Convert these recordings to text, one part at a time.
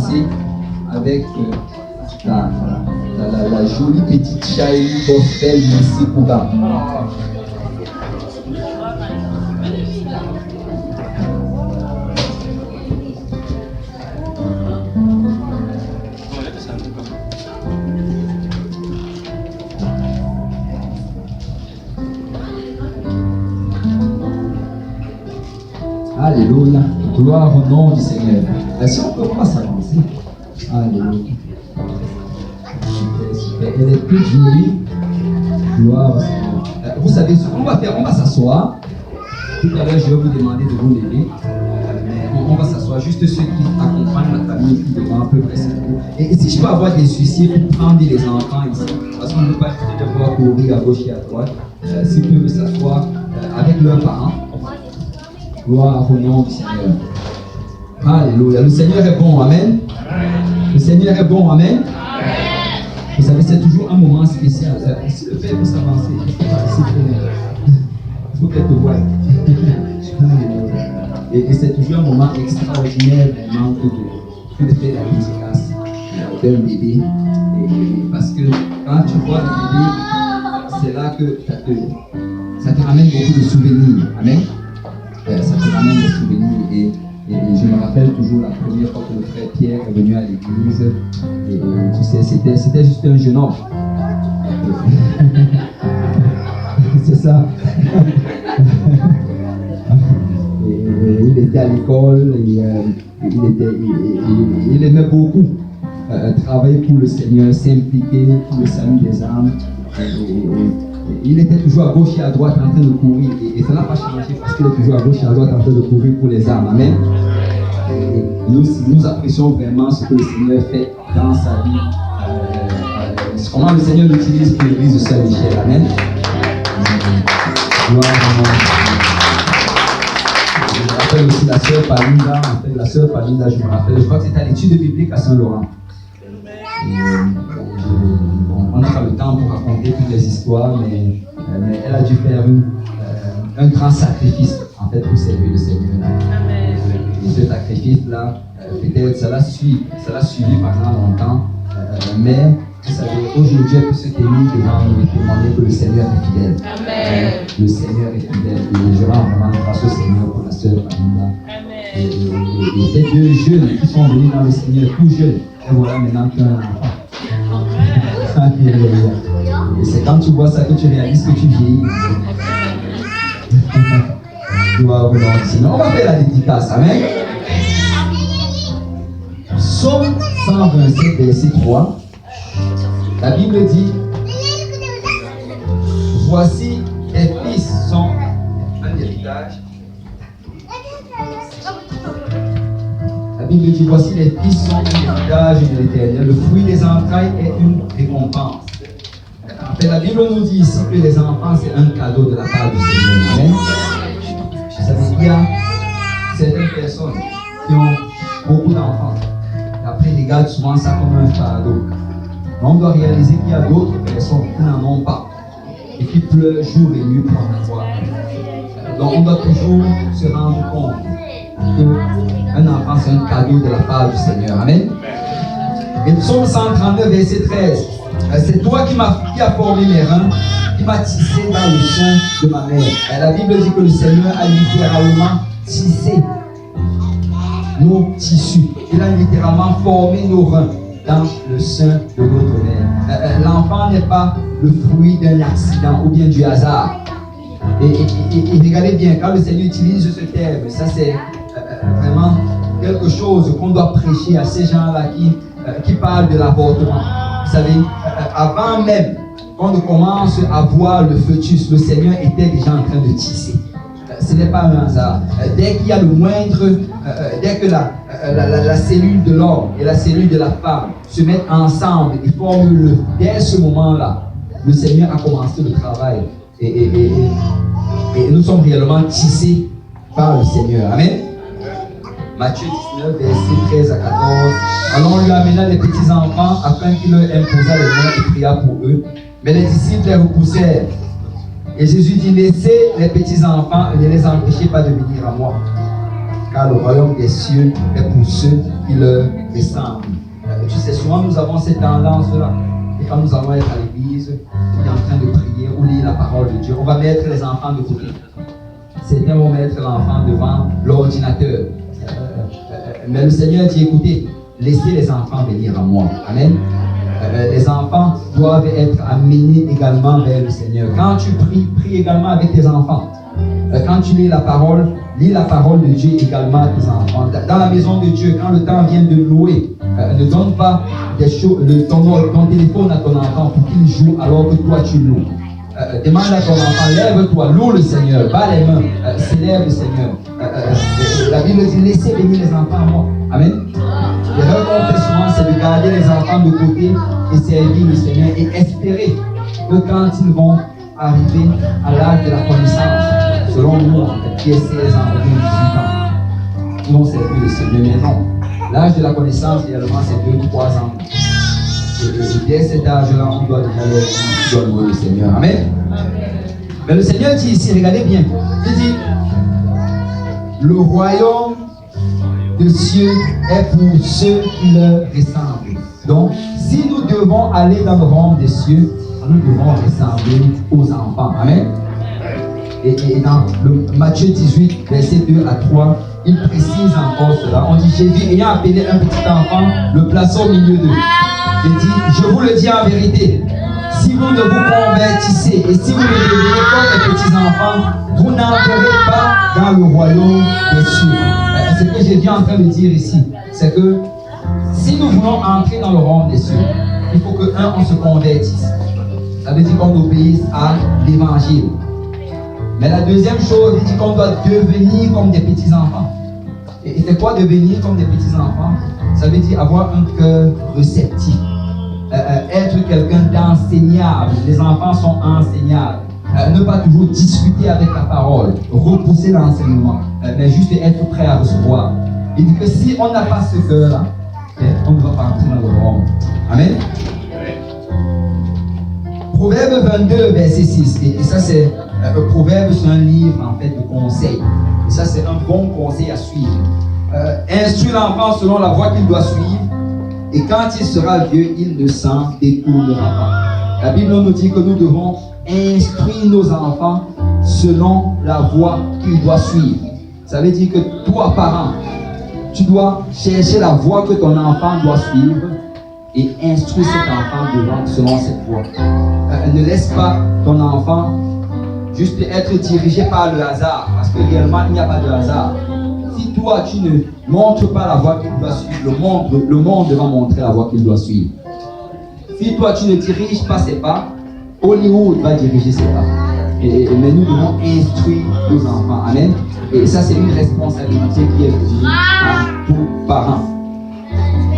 commencer avec la jolie petite chaîne gospel ici pour là. Alléluia. Gloire au nom du Seigneur. Si on peut commencer à commencer. Alléluia. Super. Elle est toute jolie. Gloire au Seigneur. Vous savez ce qu'on va faire, on va s'asseoir. Tout à l'heure, je vais vous demander de vous lever. On va s'asseoir. Juste ceux qui accompagnent la famille qui devant un peu près. Et si je peux avoir des huissiers pour prendre les enfants ici, parce qu'on ne peut pas juste devoir courir à gauche et à droite. S'ils peuvent s'asseoir avec leurs parents. Gloire au nom du Seigneur. Alléluia. Le Seigneur est bon. Amen. Le Seigneur est bon. Amen. Vous savez, c'est toujours un moment spécial. Si le Père veut s'avancer, il faut qu'elle te voie. Et c'est toujours un moment extraordinaire vraiment que de faire la dédicace d'un bébé. Parce que quand tu vois le bébé, c'est là que ça te ramène beaucoup de souvenirs. Amen. Ça te ramène des souvenirs et je me rappelle toujours la première fois que le frère Pierre est venu à l'église et tu sais, c'était juste un jeune homme. C'est ça. Il était à l'école et il aimait beaucoup travailler pour le Seigneur, s'impliquer pour le salut des âmes. Il était toujours à gauche et à droite en train de courir. Et ça n'a pas changé parce qu'il est toujours à gauche et à droite en train de courir pour les âmes. Amen. Et nous apprécions vraiment ce que le Seigneur fait dans sa vie. Comment le Seigneur l'utilise pour l'église de Saint-Michel. Amen. Gloire à Dieu. Je me rappelle aussi la sœur Palinda. En fait, la sœur Palinda, je me rappelle. Je crois que c'était à l'étude biblique à Saint-Laurent. On n'a pas le temps pour raconter toutes les histoires, mais elle a dû faire un grand sacrifice en fait pour servir le Seigneur. Amen. Et ce sacrifice-là, peut-être ça l'a suivi pendant longtemps, mais vous savez, aujourd'hui, elle peut se tenir devant nous et demander que le Seigneur est fidèle. Amen. Le Seigneur est fidèle. Et je rends vraiment grâce au Seigneur pour la sœur Palinda. Et ces deux jeunes qui sont venus dans le Seigneur, tout jeunes, et voilà maintenant qu'un enfant. Et c'est quand tu vois ça que tu réalises que tu vieillis. Sinon, on va faire la dédicace. Amen. Psaume 127, verset 3. La Bible dit: voici les fils sont un héritage. La Bible dit: voici les fils sont un héritage de l'Éternel. Le fruit des entrailles est une récompense. En fait, la Bible nous dit ici que les enfants, c'est un cadeau de la part du Seigneur. Amen. Vous savez, il y a certaines personnes qui ont beaucoup d'enfants. Et après, ils regardent souvent ça comme un fardeau. Mais on doit réaliser qu'il y a d'autres personnes qui n'en ont pas et qui pleurent jour et nuit pour en avoir. Donc, on doit toujours se rendre compte qu'un enfant, c'est un cadeau de la part du Seigneur. Amen. Et Psaume 139, verset 13. C'est toi qui as formé mes reins, qui m'as tissé dans le sein de ma mère. Et la Bible dit que le Seigneur a littéralement tissé nos tissus. Il a littéralement formé nos reins dans le sein de notre mère. L'enfant n'est pas le fruit d'un accident ou bien du hasard. Et regardez bien, quand le Seigneur utilise ce terme, ça c'est vraiment quelque chose qu'on doit prêcher à ces gens-là qui parlent de l'avortement. Vous savez, avant même qu'on ne commence à voir le fœtus, le Seigneur était déjà en train de tisser. Ce n'est pas un hasard. Dès qu'il y a le moindre, dès que la cellule de l'homme et la cellule de la femme se mettent ensemble et forment le, dès ce moment-là, le Seigneur a commencé le travail. Et nous sommes réellement tissés par le Seigneur. Amen. Matthieu 19, verset 13 à 14. Alors on lui amena les petits-enfants afin qu'il leur imposa les mains et pria pour eux. Mais les disciples les repoussèrent. Et Jésus dit: laissez les petits-enfants et ne les empêchez pas de venir à moi, car le royaume des cieux est pour ceux qui leur ressemblent. Tu sais, souvent nous avons cette tendance-là. Et quand nous allons être à l'église, on est en train de prier ou lire la parole de Dieu, on va mettre les enfants de côté. Certains vont mettre l'enfant devant l'ordinateur. Mais le Seigneur dit, écoutez, laissez les enfants venir à moi. Amen. Les enfants doivent être amenés également vers le Seigneur. Quand tu pries, prie également avec tes enfants. Quand tu lis la parole de Dieu également à tes enfants. Dans la maison de Dieu, quand le temps vient de louer, ne donne pas ton téléphone à ton enfant pour qu'il joue alors que toi tu loues. Demande à ton enfant, lève-toi, loue le Seigneur, bats les mains, célèbre le Seigneur. La Bible dit, laissez venir les enfants à moi. Amen. L'erreur qu'on fait souvent, c'est de garder les enfants de côté et servir le Seigneur et espérer que quand ils vont arriver à l'âge de la connaissance, selon nous, en fait, qui est 16 ans ou 18 ans, ils vont servir le Seigneur. Mais non, l'âge de la connaissance, réellement, c'est 2-3 ans. Et dès cet âge-là, on doit déjà louer le Seigneur. Amen. Mais le Seigneur dit ici, regardez bien, il dit, le royaume des cieux est pour ceux qui leur ressemblent. Donc, si nous devons aller dans le royaume des cieux, nous devons ressembler aux enfants. Amen. Et dans le Matthieu 18, verset 2 à 3, il précise encore cela. On dit, Jésus ayant appelé un petit enfant, le plaça au milieu d'eux. Il dit, je vous le dis en vérité, si vous ne vous convertissez et si vous ne devenez comme les petits enfants, vous n'entrerez pas dans le royaume des cieux. Ce que j'ai bien en train de dire ici, c'est que si nous voulons entrer dans le royaume des cieux, il faut que, on se convertisse. Ça veut dire qu'on obéisse à l'évangile. Mais la deuxième chose, il dit qu'on doit devenir comme des petits enfants. Et c'est quoi devenir comme des petits enfants? Ça veut dire avoir un cœur réceptif. Être quelqu'un d'enseignable. Les enfants sont enseignables. Ne pas toujours discuter avec la parole, repousser l'enseignement, mais juste être prêt à recevoir. Il dit que si on n'a pas ce cœur-là, on ne va pas entrer dans le royaume. Amen. Proverbe 22, verset 6. Et ça, c'est Proverbe, c'est un livre en fait de conseils. Et ça, c'est un bon conseil à suivre. Instruis l'enfant selon la voie qu'il doit suivre. Et quand il sera vieux, il ne s'en détournera pas. La Bible nous dit que nous devons instruire nos enfants selon la voie qu'ils doivent suivre. Ça veut dire que toi, parent, tu dois chercher la voie que ton enfant doit suivre et instruire cet enfant selon cette voie. Ne laisse pas ton enfant juste être dirigé par le hasard, parce que réellement, il n'y a pas de hasard. Si toi, tu ne montres pas la voie qu'il doit suivre, le monde va montrer la voie qu'il doit suivre. Si toi, tu ne diriges pas ses pas, Hollywood va diriger ses pas. Mais nous devons instruire nos enfants. Amen. Et ça, c'est une responsabilité qui est due à tous parents.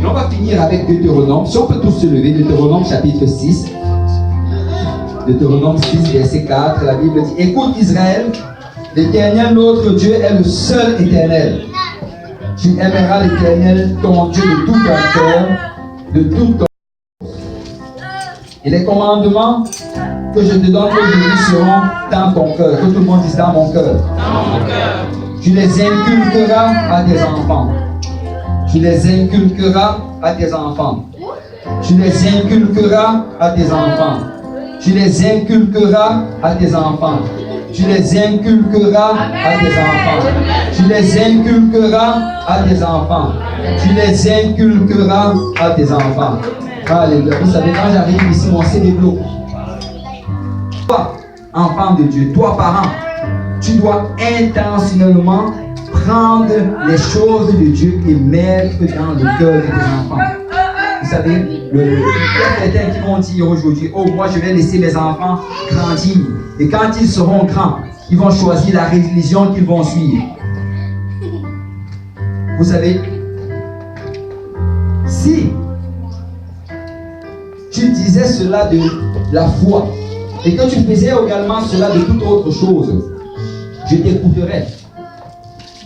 Et on va finir avec Deutéronome. Si on peut tous se lever, Deutéronome chapitre 6. Deutéronome 6, verset 4, la Bible dit, écoute Israël, l'Éternel notre Dieu est le seul éternel. Tu aimeras l'Éternel, ton Dieu, de tout ton cœur, de tout ton cœur. Et les commandements que je te donne aujourd'hui seront dans ton cœur. Que tout le monde dise dans mon cœur. Dans mon cœur. Tu les inculqueras à tes enfants. Tu les inculqueras à tes enfants. Tu les inculqueras à tes enfants. Tu les inculqueras à tes enfants. Tu les inculqueras à tes enfants. Tu les inculqueras à tes enfants. Tu les inculqueras à tes enfants. Alléluia. Vous savez, quand j'arrive ici, mon célébro. Toi, enfant de Dieu, toi, parent, tu dois intentionnellement prendre les choses de Dieu et mettre dans le cœur de tes enfants. Vous savez, il y a certains qui vont dire aujourd'hui, oh, moi je vais laisser mes enfants grandir. Et quand ils seront grands, ils vont choisir la religion qu'ils vont suivre. Vous savez, si tu disais cela de la foi et que tu faisais également cela de toute autre chose, je t'écouterais.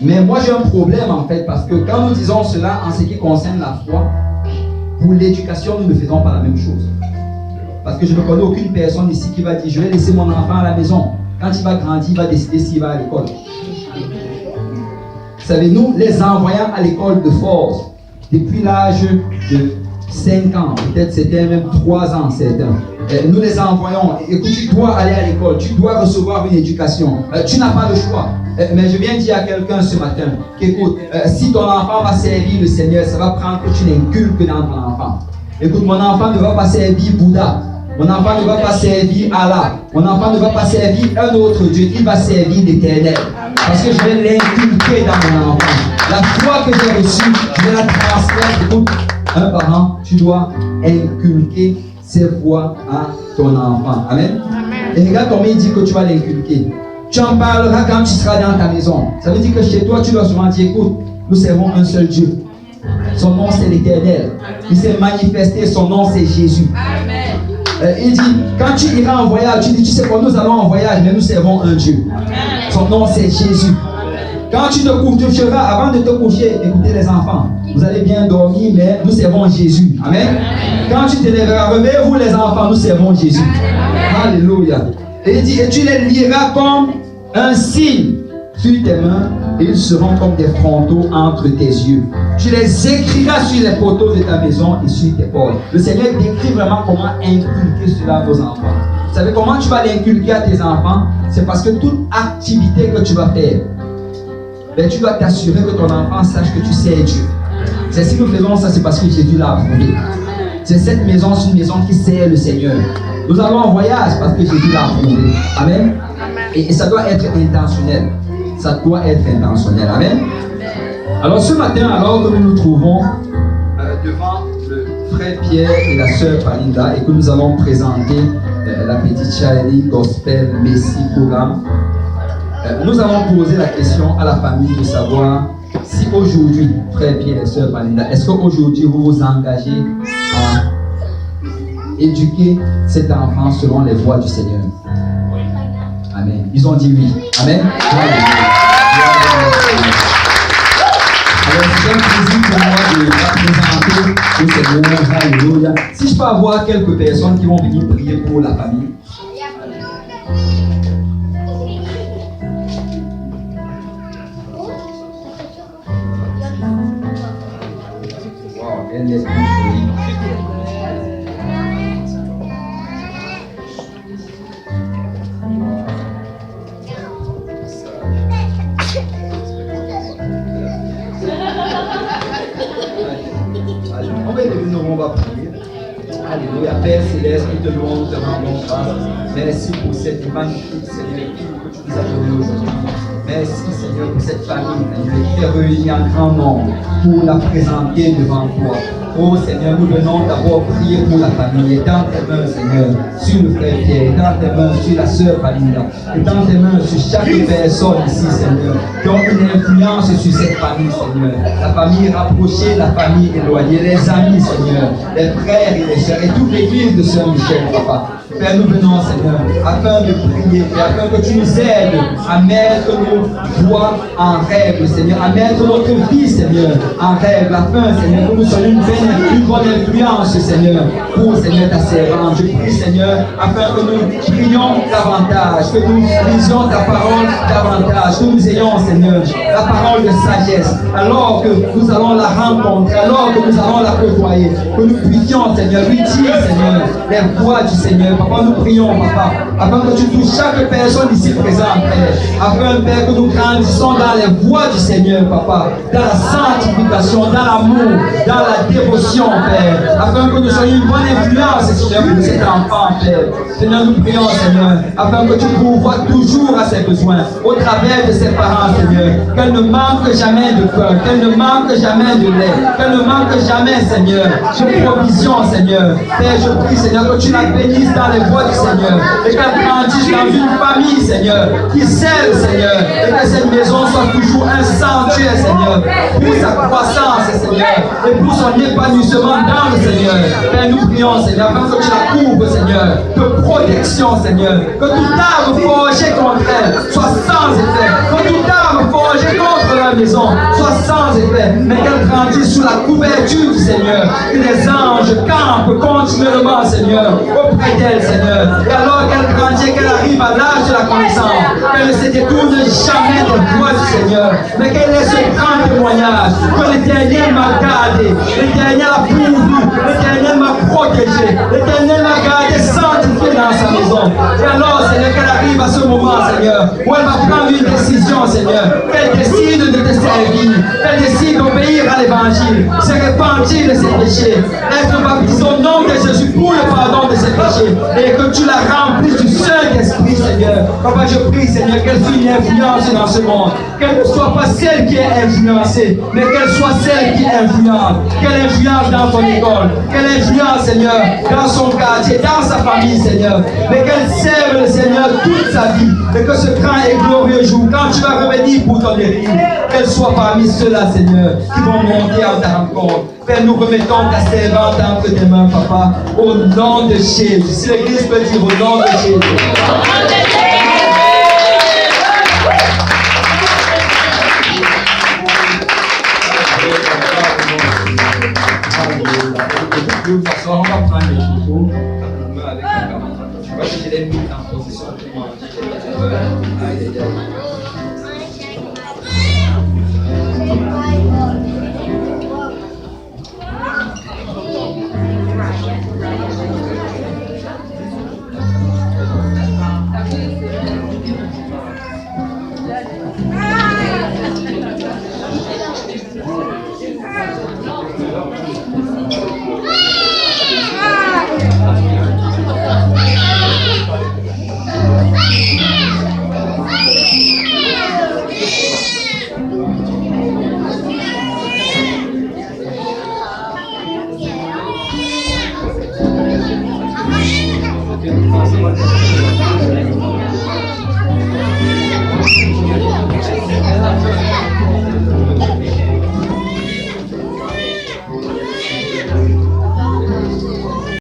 Mais moi j'ai un problème en fait, parce que quand nous disons cela en ce qui concerne la foi, pour l'éducation, nous ne faisons pas la même chose. Parce que je ne connais aucune personne ici qui va dire, je vais laisser mon enfant à la maison. Quand il va grandir, il va décider s'il va à l'école. Vous savez, nous les envoyons à l'école de force depuis l'âge de 5 ans, peut-être c'était même 3 ans, certains. Nous les envoyons. Écoute, tu dois aller à l'école, tu dois recevoir une éducation. Tu n'as pas le choix. Mais je viens dire à quelqu'un ce matin qu'écoute, si ton enfant va servir le Seigneur, ça va prendre que tu l'inculques dans ton enfant. Écoute, mon enfant ne va pas servir Bouddha. Mon enfant ne va pas servir Allah. Mon enfant ne va pas servir un autre Dieu. Il va servir l'Éternel. Parce que je vais l'inculquer dans mon enfant. La foi que j'ai reçue, je vais la transmettre. Écoute, un parent, tu dois inculquer ces voies à ton enfant. Amen. Et regarde combien il dit que tu vas l'inculquer. Tu en parleras quand tu seras dans ta maison. Ça veut dire que chez toi, tu dois souvent dire, écoute, nous servons un seul Dieu. Son nom, c'est l'Éternel. Il s'est manifesté, son nom, c'est Jésus. Il dit, quand tu iras en voyage, tu dis, tu sais quoi, nous allons en voyage, mais nous servons un Dieu. Son nom, c'est Jésus. Quand tu te coucheras, avant de te coucher, écoutez les enfants, vous allez bien dormir, mais nous servons Jésus. Amen. Quand tu te lèveras, réveillez-vous les enfants, nous servons Jésus. Alléluia. Et il dit, et tu les liras comme un signe sur tes mains, et ils seront comme des frontaux entre tes yeux. Tu les écriras sur les poteaux de ta maison et sur tes portes. Le Seigneur décrit vraiment comment inculquer cela à vos enfants. Vous savez comment tu vas l'inculquer à tes enfants? C'est parce que toute activité que tu vas faire, ben, tu dois t'assurer que ton enfant sache que tu sais Dieu. C'est si nous faisons ça, c'est parce que Jésus l'a approuvé. C'est cette maison, c'est une maison qui sert le Seigneur. Nous allons en voyage parce que Jésus l'a approuvé. Amen. Et ça doit être intentionnel. Ça doit être intentionnel. Amen. Alors ce matin, alors que nous nous trouvons devant le frère Pierre et la sœur Palinda et que nous allons présenter la petite Charlie Gospel Messie Programme, nous allons poser la question à la famille de savoir si aujourd'hui, frère Pierre et sœur Palinda, est-ce qu'aujourd'hui vous vous engagez à éduquer cet enfant selon les voies du Seigneur? Amen. Ils ont dit oui. Amen. Alors c'est un plaisir pour moi de présenter le Seigneur. Alléluia. Si je peux avoir quelques personnes qui vont venir prier pour la famille. Wow, elle est jolie. On va prier. Alléluia. Père Céleste, nous te louons, nous te rendons grâce. Merci pour cette magnifique Seigneur que tu nous as donnée aujourd'hui. Merci Seigneur pour cette famille qui est réunie en grand nombre pour la présenter devant toi. Oh Seigneur, nous venons d'abord prier pour la famille. Et dans tes mains, Seigneur, sur le frère Pierre, et dans tes mains, sur la sœur Palinda, et dans tes mains, sur chaque personne ici, Seigneur, qui ont une influence sur cette famille, Seigneur. La famille rapprochée, la famille éloignée, les amis, Seigneur, les frères et les sœurs, et toute l'église de Saint-Michel, Papa. Père, nous venons, Seigneur, afin de prier, et afin que tu nous aides à mettre nos voies en règle, Seigneur, à mettre notre vie, Seigneur, en règle, afin, Seigneur, que nous soyons une bonne influence, Seigneur, pour, Seigneur, ta servante. Je prie, Seigneur, afin que nous prions davantage, que nous lisions ta parole davantage, que nous ayons, Seigneur, la parole de sagesse, alors que nous allons la rencontrer, alors que nous allons la côtoyer, que nous puissions, Seigneur, lui dire, Seigneur, les voies du Seigneur. Papa, nous prions, Papa, afin que tu touches chaque personne ici présente, Père, afin, Père, que nous grandissons dans les voies du Seigneur, Papa, dans la sanctification, dans l'amour, dans la dévotion, Père, afin que nous soyons une bonne influence, Seigneur, pour cet enfant, Père. Seigneur, nous prions, Seigneur, afin que tu pourvoies toujours à ses besoins, au travers de ses parents, Seigneur, qu'elle ne manque jamais de cœur, qu'elle ne manque jamais de lait, qu'elle ne manque jamais, Seigneur, de provision, Seigneur. Père, je prie, Seigneur, que tu la bénisses dans les voies du Seigneur, et qu'elle grandisse dans une famille, Seigneur, qui s'aime, Seigneur, et que cette maison soit toujours un sanctuaire, Seigneur, pour sa croissance, Seigneur, et pour son épanouissement dans le Seigneur. Père, nous prions, Seigneur, afin que tu la couvres, Seigneur, de protection, Seigneur, que toute arme forgée contre elle soit sans effet, que toute arme forgée contre la maison soit sans effet, mais qu'elle grandisse sous la couverture du Seigneur, que les anges campent continuellement, Seigneur, auprès d'elle, Seigneur, et alors qu'elle grandit Seigneur, qu'elle arrive à l'âge de la connaissance, qu'elle ne se détourne jamais des voies du Seigneur, mais qu'elle ait ce grand témoignage, que l'Éternel m'a gardé, l'Éternel a pourvu, l'Éternel m'a protégé, l'Éternel m'a gardé sanctifié dans sa maison. Et alors, Seigneur, qu'elle arrive à ce moment, Seigneur, où elle va prendre une décision, Seigneur, qu'elle décide de te servir, qu'elle décide d'obéir à l'évangile, se repentir de ses péchés, être baptisée au nom de Jésus pour le pardon de ses péchés, et que tu la remplisses du Saint-Esprit, Seigneur. Papa, je prie, Seigneur, qu'elle soit une influence dans ce monde, qu'elle ne soit pas celle qui est influencée, mais qu'elle soit celle qui influence, qu'elle influence dans son école, qu'elle influence, Seigneur, dans son quartier, dans sa famille, Seigneur, mais qu'elle serve le Seigneur toute sa vie, et que ce grand et glorieux jour, quand tu vas revenir pour ton héritier, qu'elle soit parmi ceux-là, Seigneur, qui vont monter en ta rencontre. Père, nous remettons ta servante entre tes mains, Papa, au nom de Jésus. Si l'Église peut dire au nom de Jésus. De toute façon, on va prendre les chevaux avec la caméra. Je vois que j'ai les mis en position pour manger.